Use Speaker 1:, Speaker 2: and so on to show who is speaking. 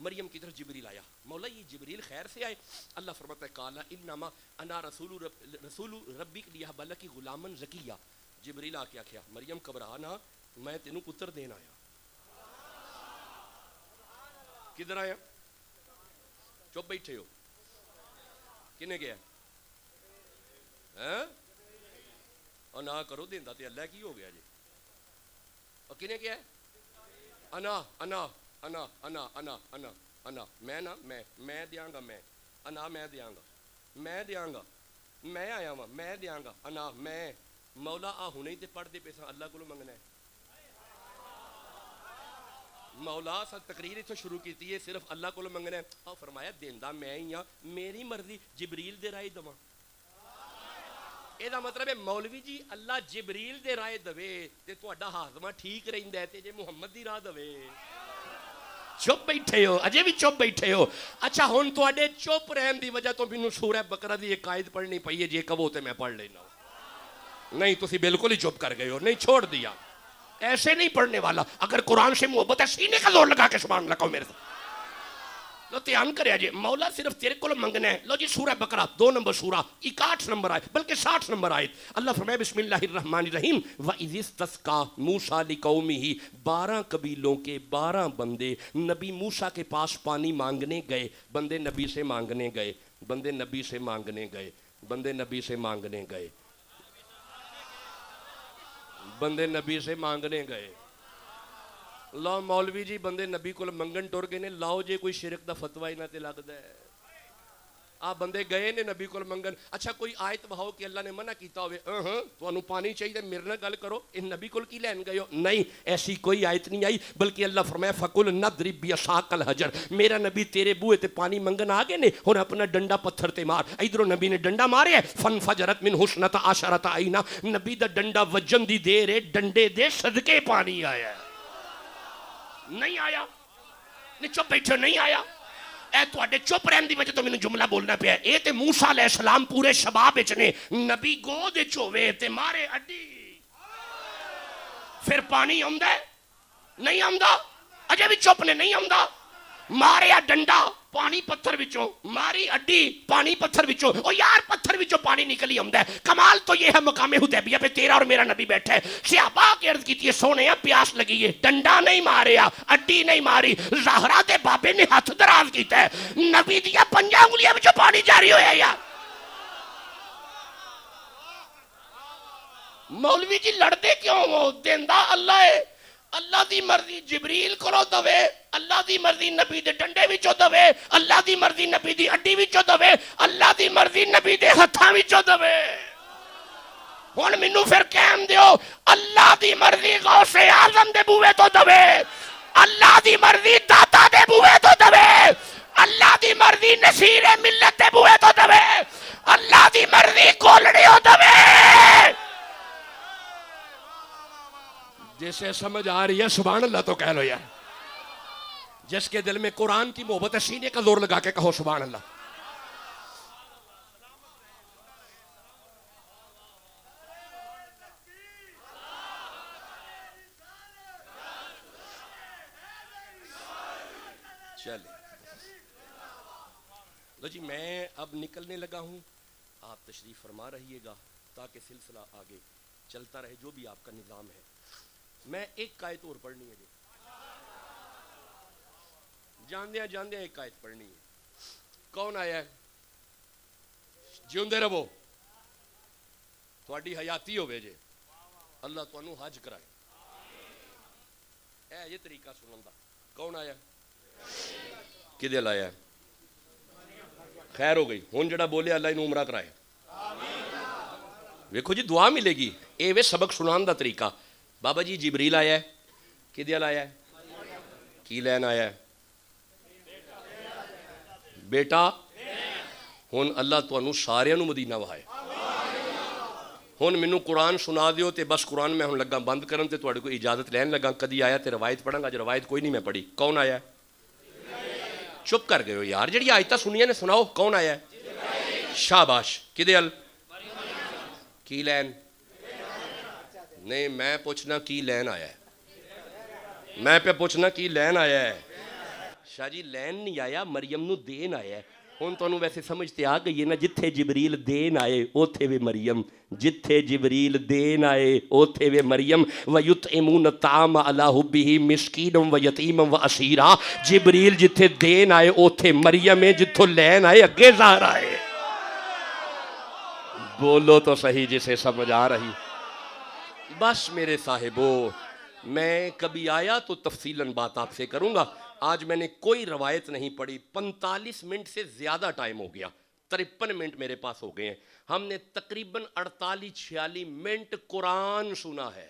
Speaker 1: مریم کی طرف جبریل آیا. مولا یہ جبریل خیر سے آئے؟ اللہ فرماتا ہے قال انما انا رسول ربک لیہب لک غلاما زکیہ. جبریل آ کے آخیا مریم گھبرا نہ، میں تینوں پتر دین آیا. کدھر آیا؟ چپ بیٹھے ہو، کنے گیا؟ اور نہ کرو دیندا تے اللہ کی ہو گیا جی. اور کنے گیا؟ انا انا انا انا انا انا انا میں نا میں دیاں گا، میں انا میں دیاں گا، میں دیاں گا، میں آیا ہاں، میں دیاں گا، انا میں. مولا آ ہنے تے پڑھ دے پیسا اللہ کو منگنا ہے. مولا سا تقریر اتھوں شروع کیتی ہے صرف اللہ کو منگنا ہے. اور فرمایا دیندا میں ہی ہاں، میری مرضی جبریل دے رائے دواں. یہ مطلب ہے مولوی جی اللہ جبریل دے رائے دوے تے تہاڈا ہاضمہ ٹھیک رہندا ہے تے جے محمد دی راہ دوے. چپ بیٹھے ہو، اجے بھی چپ بیٹھے ہو. اچھا ہن تہاڈے چپ رہن دی وجہ تو مینوں سورہ بقرہ دی ایک آیت پڑھنی پئی ہے، جے کہو تے میں پڑھ لینا. نہیں تسی بالکل ہی چپ کر گئے ہو، نہیں چھوڑ دیا. ایسے نہیں پڑھنے والا. اگر قرآن سے محبت ہے سینے کا زور لگا کے سبحان اللہ کہو میرے سے. لو دھیان کرے جی، مولا صرف تیرے کو منگنا ہے. لو جی سورہ بقرہ 2 نمبر سورہ 61 نمبر آیت بلکہ 60 نمبر آیت. اللہ فرمائے بسم اللہ الرحمن الرحیم وَإِذِ اسْتَسْقَىٰ مُوسَىٰ لِقَوْمِهِ 12 قبیلوں کے 12 بندے نبی موسیٰ کے پاس پانی مانگنے گئے. بندے نبی سے مانگنے گئے، بندے نبی سے مانگنے گئے، بندے نبی سے مانگنے گئے، بندے نبی سے مانگنے گئے. لاؤ مولوی جی بندے نبی کو منگن ٹور گئے نے، لاؤ جے کوئی شرک دا فتوہ ہی نہ تے لگدا ہے. آ بندے گئے نے نبی کو منگن. اچھا کوئی آیت بہاؤ کہ اللہ نے منع کیتا ہوئے تانوں پانی چاہیے میرے نال گل کرو، ان نبی کول کی لین گئے ہو؟ نہیں ایسی کوئی آیت نہیں آئی، بلکہ اللہ فرمایا فَقُلْ نَضْرِبْ بِعَصَاكَ الْحَجَرَ. میرا نبی تیرے بوئے تے پانی منگن آ گئے نے، ہن اپنا ڈنڈا پتھر تے مار. ادھروں نبی نے ڈنڈا مارے فَانْفَجَرَتْ مِنْهُ اثْنَتَا عَشَرَةَ عَيْنًا. نبی دا ڈنڈا وجن دی دیر ہے، ڈنڈے دے صدقے پانی آیا ہے. نہیں آیا؟ نہیں چپ بیٹھے نہیں آیا. اے تو اڈے چپ رہن دی وجہ تو میں نے جملہ بولنا پیا. اے تے موسیٰ علیہ السلام پورے شباب اچنے نبی گود چوے تے مارے اڈی. پھر پانی آمدہ ہے؟ نہیں آمدہ. اجے بھی چپ نے نہیں آمدہ. ماریا ڈنڈا پانی پتھر وچوں، ماری اڈی پانی پتھر وچوں. او یار پتھر وچوں پانی نکلی آمدہ ہے. کمال تو یہ ہے مقام حدیبیہ پہ تیرا اور میرا نبی بیٹھا ہے. صحابہ کی عرض کیتی ہے سونے پیاس لگی ہے، ڈنڈا نہیں ماریا، اڈی نہیں ماری. زہرا دے بابے نے ہاتھ دراز کیتا ہے، نبی دیا 5 انگلیاں وچوں پانی جاری ہویا یار. مولوی جی لڑتے کیوں ہو؟ دیندہ اللہ ہے. اللہ دی مرضی جبریل کرو دوے، اللہ دی مرضی نبی دے ڈنڈے وچوں دوے، اللہ دی مرضی نبی دی اڈی وچوں دوے، اللہ دی مرضی نبی دے ہتھاں وچوں دوے. ہن مینوں پھر کہن دیو اللہ دی مرضی غوث اعظم دے بوئے تو دوے، اللہ دی مرضی داتا دے بوئے تو دوے، اللہ دی مرضی نصیر ملت دے بوئے تو دوے، اللہ دی مرضی کولڑیوں دوے. جسے سمجھ آ رہی ہے سبحان اللہ تو کہہ لو یار. جس کے دل میں قرآن کی محبت ہے سینے کا زور لگا کے کہو سبحان اللہ. چلے لو جی میں اب نکلنے لگا ہوں، آپ تشریف فرما رہیے گا تاکہ سلسلہ آگے چلتا رہے جو بھی آپ کا نظام ہے. میں ایک آیت اور پڑھنی ہے جی، جاندیاں ایک آیت پڑھنی ہے. کون آیا ہے؟ جیوندے رہو تھوڑی حیاتی ہوئے جے، اللہ تانوں حج کرائے. اے یہ طریقہ سنن دا. کون آیا؟ کدے لایا ہے؟ خیر ہو گئی. ہن جڑا بولے اللہ انہوں عمرہ کرائے. ویکھو جی دعا ملے گی. اے وے سبق سنان دا طریقہ. بابا جی جبریل آیا ہے، کدے لایا ہے؟ کی لین آیا ہے؟ بیٹا. ہن اللہ تانوں ساریاں نوں مدینہ وہائے. ہن مینوں قرآن سنا دیو تے بس قرآن میں ہن لگا بند کرن تے تواڈے کو اجازت لین لگا. کدی آیا تے روایت پڑھاں گا، جو روایت کوئی نہیں میں پڑھی. کون آیا ہے؟ چپ کر گئے ہو یار. جڑی آیتاں سنیاں نے سناؤ. کون آیا ہے؟ شاباش. کدے ال کی لین؟ نہیں میں پوچھنا کی لین آیا ہے. میں پہ پوچھنا کی لین آیا ہے. شاہ جی لین نہیں آیا, مریم نو دین آیا ہے. ہن تانوں ویسے سمجھ تے آ گئی ہے نا, جتھے جبریل دین آئے اوتھے وے مریم, جتھے جبریل دین آئے اوتھے وے مریم. وَيُطْعِمُونَ الطَّعَامَ عَلَىٰ حُبِّهِ مِسْكِینًا وَیَتِیمًا وَأَسِیرًا. جبریل جتھے دین آئے اوتھے مریم ہے, جتھوں لین آئے اگے زہرا ہے. بولو تو صحیح جسے سمجھ آ رہی. بس میرے صاحبو, میں کبھی آیا تو تفصیلاً بات آپ سے کروں گا. آج میں نے کوئی روایت نہیں پڑھی. 45 منٹ سے زیادہ ٹائم ہو گیا, 53 منٹ میرے پاس ہو گئے ہیں. ہم نے تقریباً 48-46 منٹ قرآن سنا ہے.